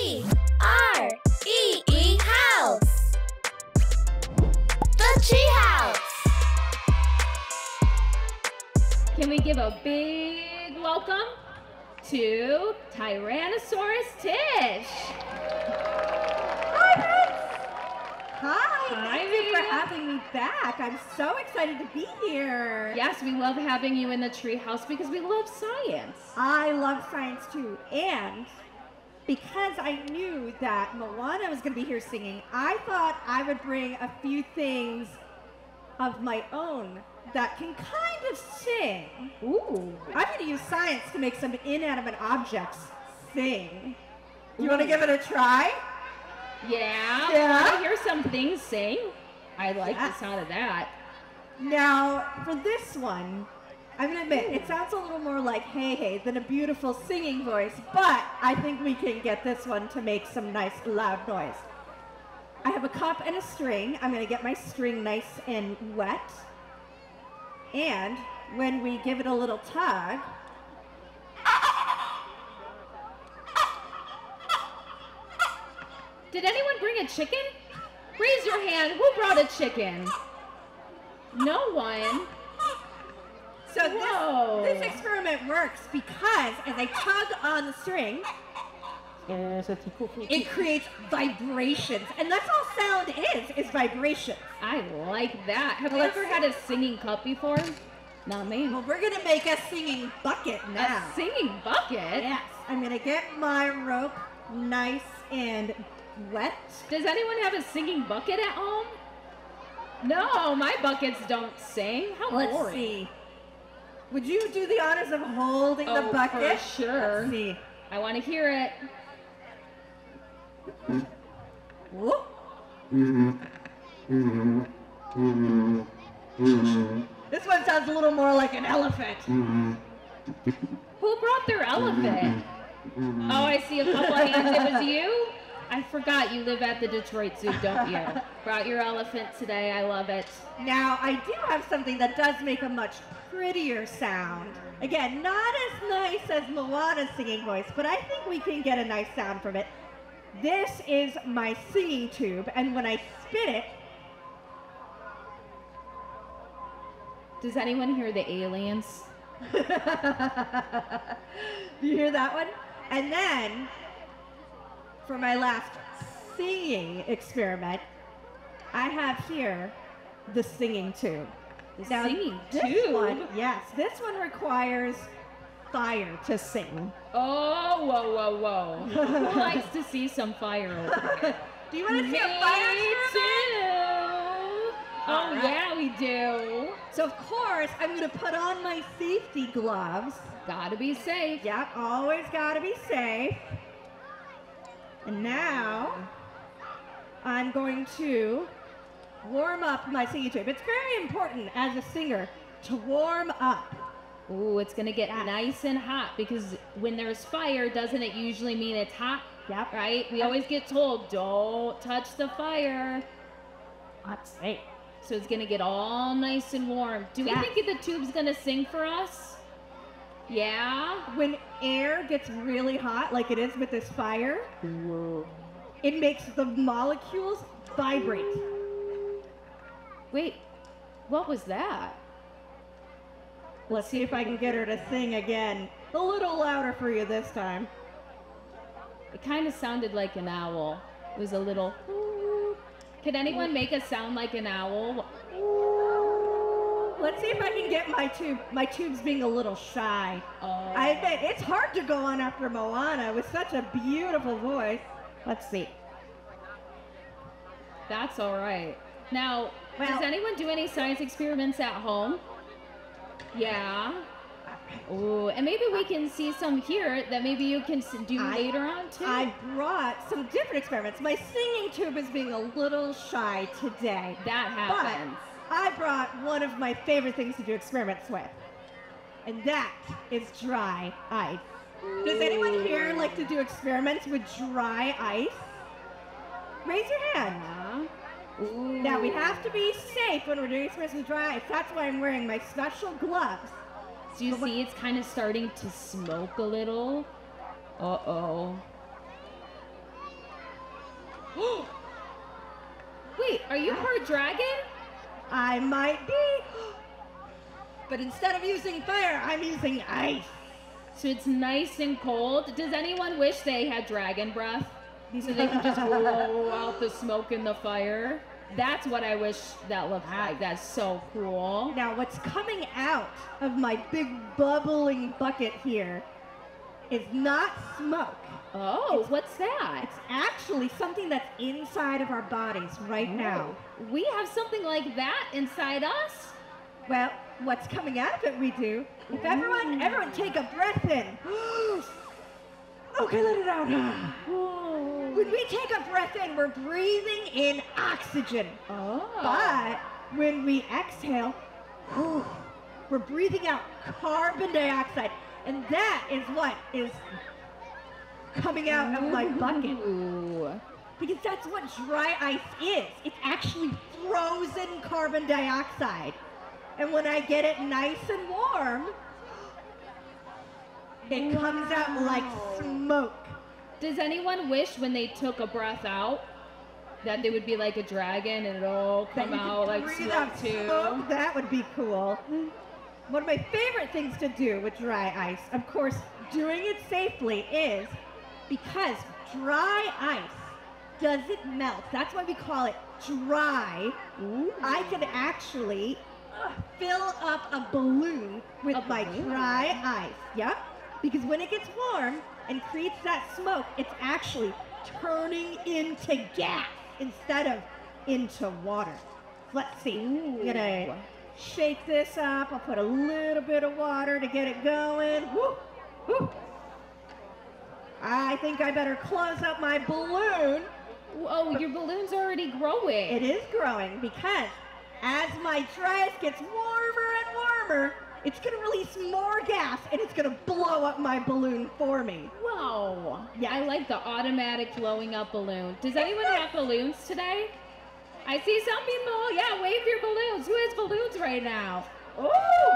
T-R-E-E House. The Treehouse. Can we give a big welcome to Tyrannosaurus Tish? Hi, friends! Hi, Hi. thank you for having me back. I'm so excited to be here. Yes, we love having you in the Treehouse because we love science. I love science too, and because I knew that Moana was going to be here singing, I thought I would bring a few things of my own that can kind of sing. Ooh. I'm going to use science to make some inanimate objects sing. Do you want to give it a try? Yeah. Yeah? I hear some things sing. I like the sound of that. Now, for this one, I'm going to admit, it sounds a little more like hey hey than a beautiful singing voice, but I think we can get this one to make some nice loud noise. I have a cup and a string. I'm going to get my string nice and wet. And when we give it a little tug, Did anyone bring a chicken? Raise your hand. Who brought a chicken? No one. so Whoa. this experiment works because as I tug on the string, it creates vibrations. And that's all sound is vibrations. I like that. Have you ever had a singing cup before? Not me. Well, we're going to make a singing bucket now. A singing bucket? Yes, I'm going to get my rope nice and wet. Does anyone have a singing bucket at home? No, my buckets don't sing. How Let's boring. see. Would you do the honors of holding the bucket? For sure. Let's see. I want to hear it. Whoop. This one sounds a little more like an elephant. Who brought their elephant? Oh, I see a couple of hands. It was you? I forgot you live at the Detroit Zoo, don't you? Brought your elephant today. I love it. Now, I do have something that does make a much prettier sound. Again, not as nice as Moana's singing voice, but I think we can get a nice sound from it. This is my singing tube, and when I spit it, Does anyone hear the aliens? do you hear that one? And then, for my last singing experiment, I have here the singing tube. Now, Singing this tube? one, yes, this one requires fire to sing. Oh, whoa, whoa, whoa. Who likes to see some fire over here? Do you want to see a fire Me experiment? too. Oh, All right. yeah, we do. So, of course, I'm going to put on my safety gloves. Gotta be safe. Yep, always got to be safe. And now, I'm going to warm up my singing tube. It's very important as a singer to warm up. Ooh, it's gonna get nice and hot because when there's fire, doesn't it usually mean it's hot? Yep. Right? We always get told, don't touch the fire. Let's see. So it's gonna get all nice and warm. Do we Yes. think the tube's gonna sing for us? Yeah? When air gets really hot, like it is with this fire, it makes the molecules vibrate. Wait, what was that? Let's see if I can get her to sing again. A little louder for you this time. It kind of sounded like an owl. It was a little. Can anyone make a sound like an owl? Let's see if I can get my tube. My tube's being a little shy. Oh. I admit, it's hard to go on after Moana with such a beautiful voice. Let's see. That's all right. Now, Well- does anyone do any science experiments at home? Yeah. Ooh, and maybe we can see some here that maybe you can do later on too. I brought some different experiments. My singing tube is being a little shy today. That happens. But I brought one of my favorite things to do experiments with. And that is dry ice. Does anyone here like to do experiments with dry ice? Raise your hand. Ooh. Now, we have to be safe when we're doing experiments with dry ice. That's why I'm wearing my special gloves. Do you see it's kind of starting to smoke a little? Uh-oh. Are you part dragon? I might be. But instead of using fire, I'm using ice. So it's nice and cold. Does anyone wish they had dragon breath? So they can just blow out the smoke in the fire? That's what I wish that looked like. That's so cool. Now, what's coming out of my big bubbling bucket here is not smoke. Oh, what's that? It's actually something that's inside of our bodies right now. We have something like that inside us? Well, what's coming out of it we do. If everyone take a breath in. Okay, let it out. Whoa. When we take a breath in, we're breathing in oxygen. Oh. But when we exhale, we're breathing out carbon dioxide. And that is what is coming out of my bucket. Ooh. Because that's what dry ice is. It's actually frozen carbon dioxide. And when I get it nice and warm, it comes out like smoke. Does anyone wish when they took a breath out that they would be like a dragon and it'd all come out like breathe smoke out too? smoke? That would be cool. One of my favorite things to do with dry ice, of course, doing it safely, is because dry ice doesn't melt. That's why we call it dry. Ooh. I can actually fill up a balloon with my dry ice. Yep. Because when it gets warm and creates that smoke, it's actually turning into gas instead of into water. Let's see. I'm gonna shake this up. I'll put a little bit of water to get it going. Woo, woo. I think I better close up my balloon. Oh, your balloon's already growing. It is growing because as my dry ice gets warmer and warmer, it's gonna release more gas and it's gonna blow up my balloon for me. Wow. Yeah, I like the automatic blowing up balloon. Does anyone have balloons today? I see some people. Yeah, wave your balloons. Who has balloons right now? Oh,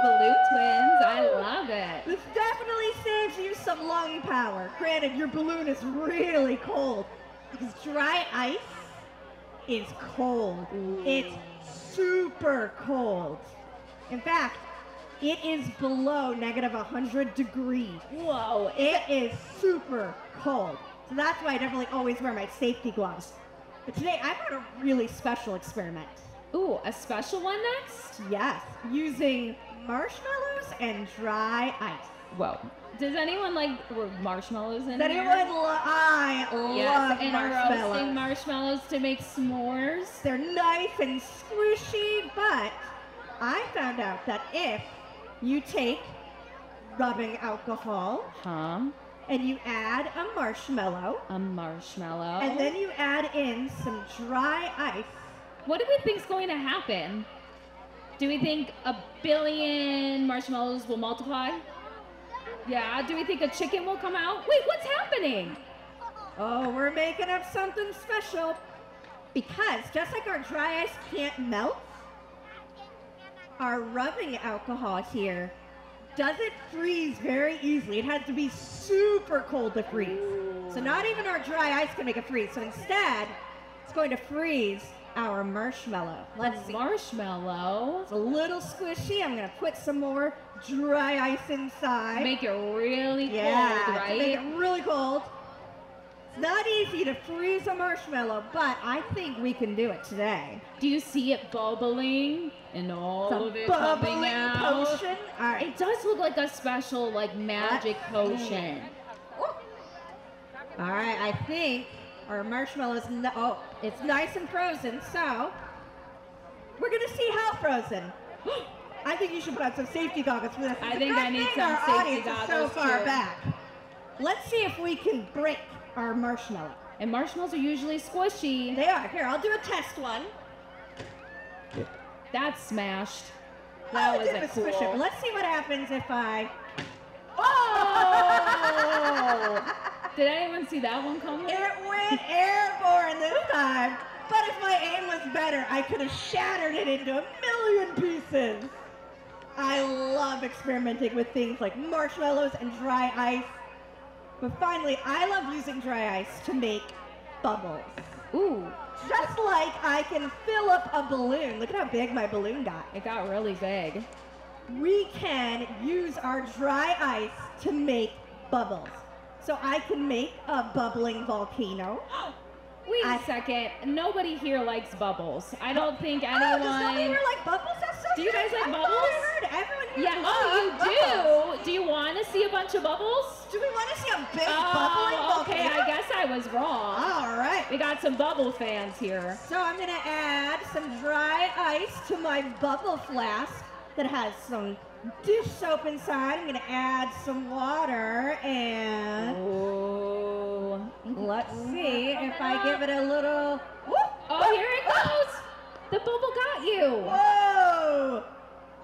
balloon twins. I love it. This definitely saves you some lung power. Granted, your balloon is really cold because dry ice is cold. Ooh. It's super cold. In fact, it is below -100 degrees. Whoa. It is super cold. So that's why I definitely always wear my safety gloves. But today I've got a really special experiment. Ooh, a special one next? Yes, using marshmallows and dry ice. Whoa. Does anyone like marshmallows in Does here? anyone I Yes, love and marshmallows. roasting marshmallows to make s'mores. They're nice and squishy, but I found out that if you take rubbing alcohol and you add a marshmallow, and then you add in some dry ice. What do we think's going to happen? Do we think 1 billion marshmallows will multiply? Yeah, do we think a chicken will come out? Wait, what's happening? Oh, we're making up something special. Because just like our dry ice can't melt, our rubbing alcohol here doesn't freeze very easily. It has to be super cold to freeze. So not even our dry ice can make it freeze. So instead, it's going to freeze our marshmallow. Let's see. Marshmallow. It's a little squishy. I'm gonna put some more dry ice inside. Make it really cold, to right? make it really cold. It's not easy to freeze a marshmallow, but I think we can do it today. Do you see it bubbling and all of it bubbling coming out? potion. All right. It does look like a special, like, magic potion. All right, I think our marshmallow's, it's nice and frozen, so we're gonna see how frozen. I think you should put on some safety goggles for this. I think I need some our safety audience is so goggles, far too. back. Let's see if we can break our marshmallow. And marshmallows are usually squishy. They are. Here, I'll do a test one. That's smashed. That It wasn't squish it. cool. Let's see what happens if I... Oh! Did anyone see that one coming? It went airborne this time. But if my aim was better, I could have shattered it into 1,000,000 pieces. I love experimenting with things like marshmallows and dry ice. But finally, I love using dry ice to make bubbles. Ooh, Just like I can fill up a balloon. Look at how big my balloon got. it got really big. We can use our dry ice to make bubbles. So I can make a bubbling volcano. Wait a second. Nobody here likes bubbles. I don't think anyone. Oh, does nobody here like bubbles? That's so Do you guys like I bubbles? thought I heard everyone here Yeah. loves Oh, you bubbles. do. Do you want to see a bunch of bubbles? Do we want to see a big bubbling Oh, okay. volcano? I guess I was wrong. All right. We got some bubble fans here. So I'm gonna add some dry ice to my bubble flask that has some dish soap inside. I'm gonna add some water and Oh. let's see if I give it a little. Oh, here it goes. The bubble got you. Whoa!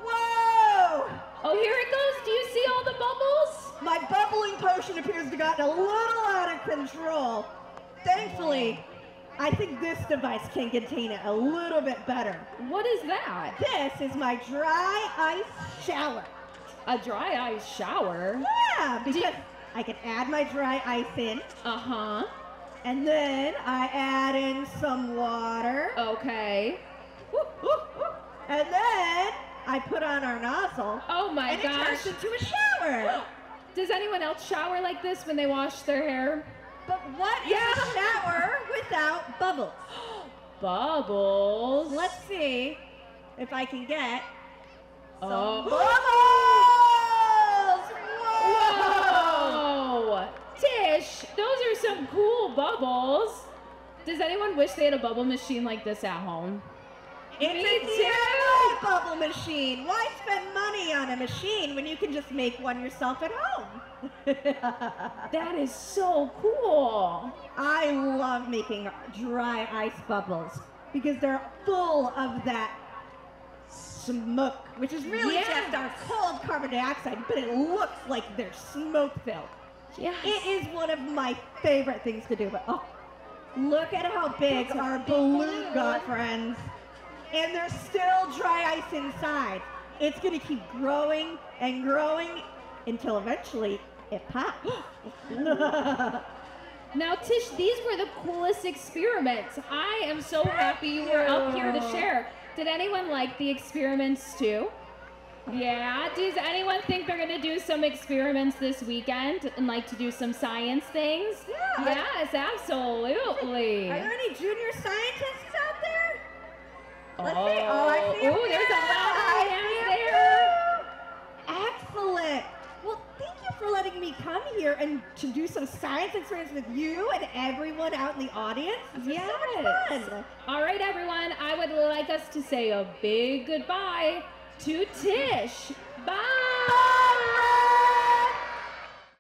Whoa! Oh, here it goes. Do you see all the bubbles? My bubbling potion appears to have gotten a little out of control. Thankfully, I think this device can contain it a little bit better. What is that? This is my dry ice shower. A dry ice shower? Yeah, because I can add my dry ice in, Uh-huh. and then I add in some water, Okay. and then I put on our nozzle, Oh my and it gosh. turns into a shower. Does anyone else shower like this when they wash their hair? But what is a shower without bubbles? Bubbles. Let's see if I can get some Oh. bubbles! Whoa! Whoa! Tish, those are some cool bubbles. Does anyone wish they had a bubble machine like this at home? It's Me a too. DIY bubble machine. Why spend money on a machine when you can just make one yourself at home? That is so cool. I love making dry ice bubbles because they're full of that smoke, which is really Yes. just our cold carbon dioxide, but it looks like they're smoke filled. Yes. It is one of my favorite things to do, but oh, look at how big our balloon got, friends. And there's still dry ice inside. It's gonna keep growing and growing until eventually it pops. Now, Tish, these were the coolest experiments. I am so happy you were up here to share. Did anyone like the experiments too? Yeah. Does anyone think they're gonna do some experiments this weekend and like to do some science things? Yeah. Yes, absolutely. Are there any junior scientists out there? Let's see. Oh, I see him. ooh, there's a lot of I hands see him there. too. Excellent. Well, thank you for letting me come here and to do some science experiments with you and everyone out in the audience. This was so much fun. All right, everyone. I would like us to say a big goodbye to Tish. Bye.